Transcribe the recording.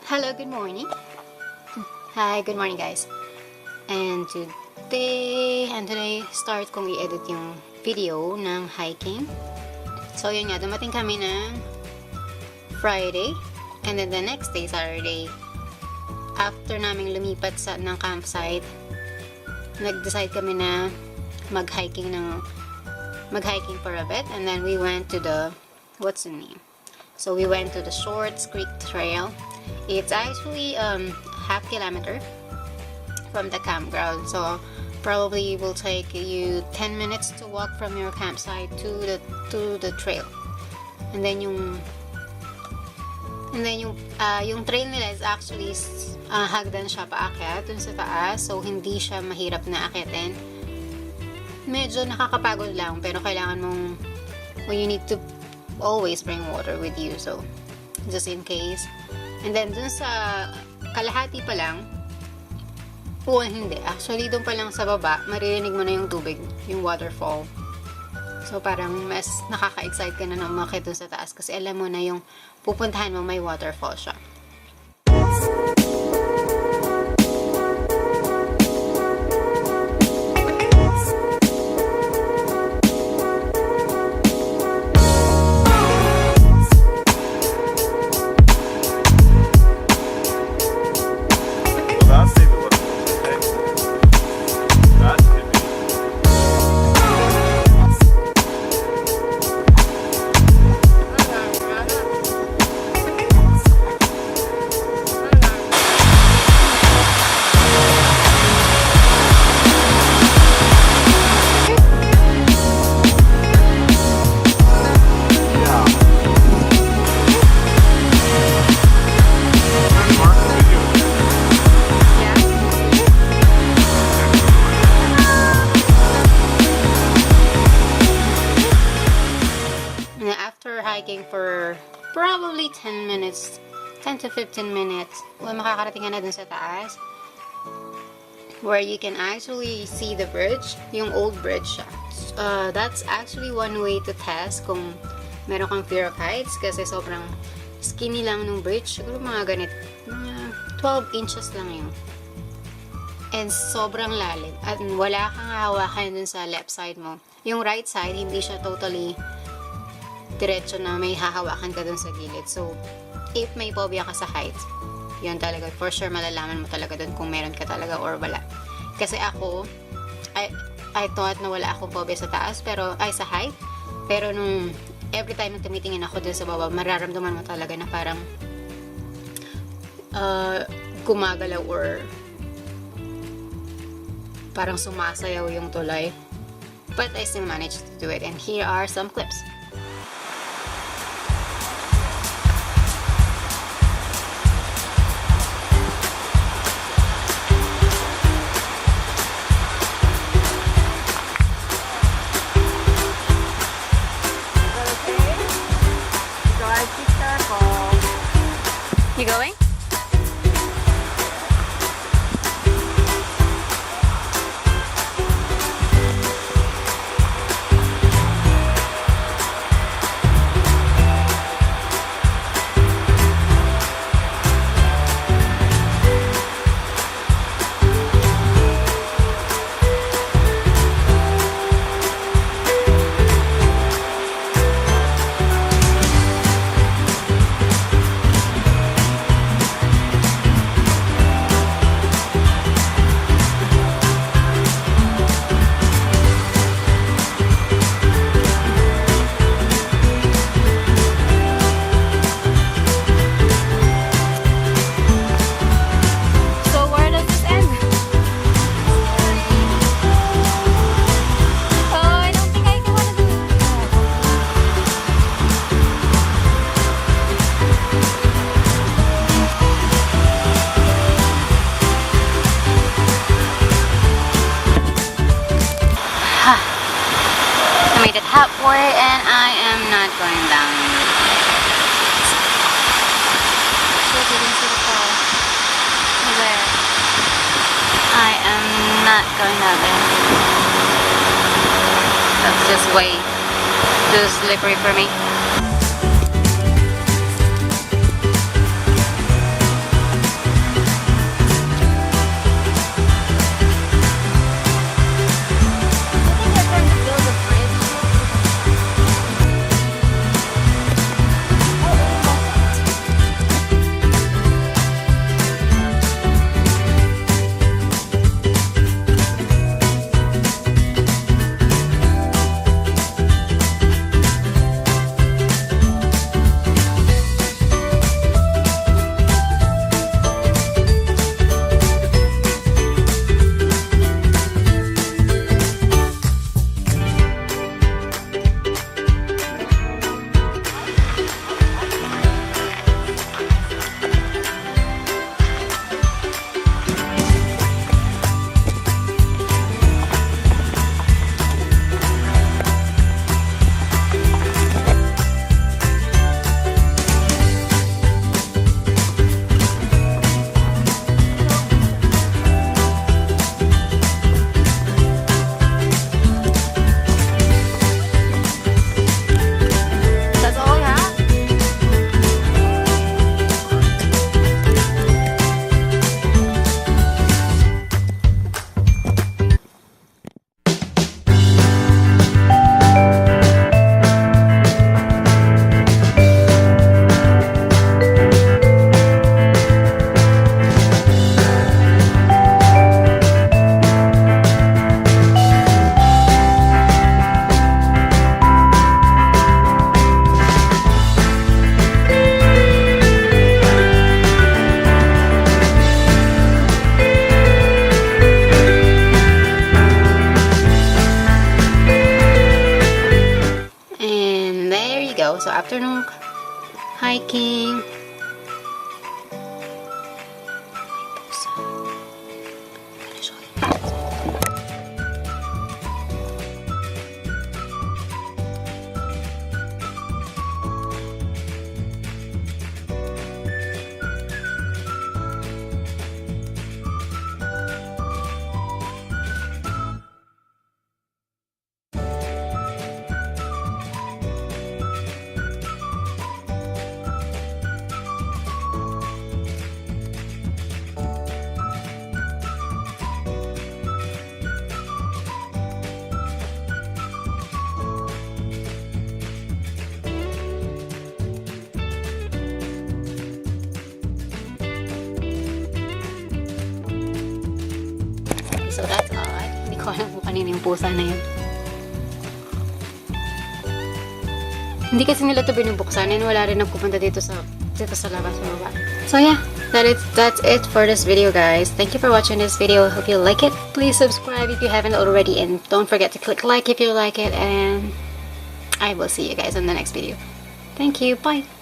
Hello, good morning. Hi, good morning guys. And today start kong i-edit yung video ng hiking. So yun nga, dumating kami ng Friday and then the next day, Saturday, after naming lumipat ng campsite, nag-decide kami na mag-hiking for a bit, and then we went to the, what's the name? So we went to the Shorts Creek Trail. It's actually half kilometer from the campground, so probably will take you 10 minutes to walk from your campsite to the trail. And then yung trail nila is actually hagdan siya paakyat dun sa taas, so hindi siya mahirap na akyatin. Medyo nakakapagod lang, pero kailangan mong, well, you need to always bring water with you, so just in case. And then dun sa kalahati pa lang, hindi, actually dun pa lang sa baba, maririnig mo na yung tubig, yung waterfall. So parang mas nakaka-excite ka na umakyat dun sa taas kasi alam mo na yung pupuntahan mo may waterfall siya. Hiking for probably 10 to 15 minutes, well, makakarating ka na dun sa taas where you can actually see the bridge, yung old bridge siya. That's actually one way to test kung meron kang fear of heights kasi sobrang skinny lang nung bridge, siguro mga 12 inches lang yun, and sobrang lalim at wala kang hawakan dun sa left side mo. Yung right side, hindi siya totally diretso na may hahawakan ka dun sa gilid. So, if may phobia ka sa heights, yun talaga, for sure malalaman mo talaga dun kung meron ka talaga or wala. Kasi ako, I thought na wala akong phobia sa taas, sa height, pero nung every time na tumitingin ako dun sa baba, mararamdaman mo talaga na parang gumagalaw or parang sumasayaw yung tulay. But I still managed to do it, and here are some clips. You going? Halfway, and I am not going down. So you can see the fall there. I am not going down there. That's just way too slippery for me. So after nung hiking, so that's odd. Hindi ko alam kung kanina yung pusa na yun. Hindi kasi nila ito binubuksan and wala rin nagpupunta dito sa labas sa baba. So yeah, that's it for this video, guys. Thank you for watching this video. Hope you like it. Please subscribe if you haven't already, and don't forget to click like if you like it, and I will see you guys in the next video. Thank you. Bye.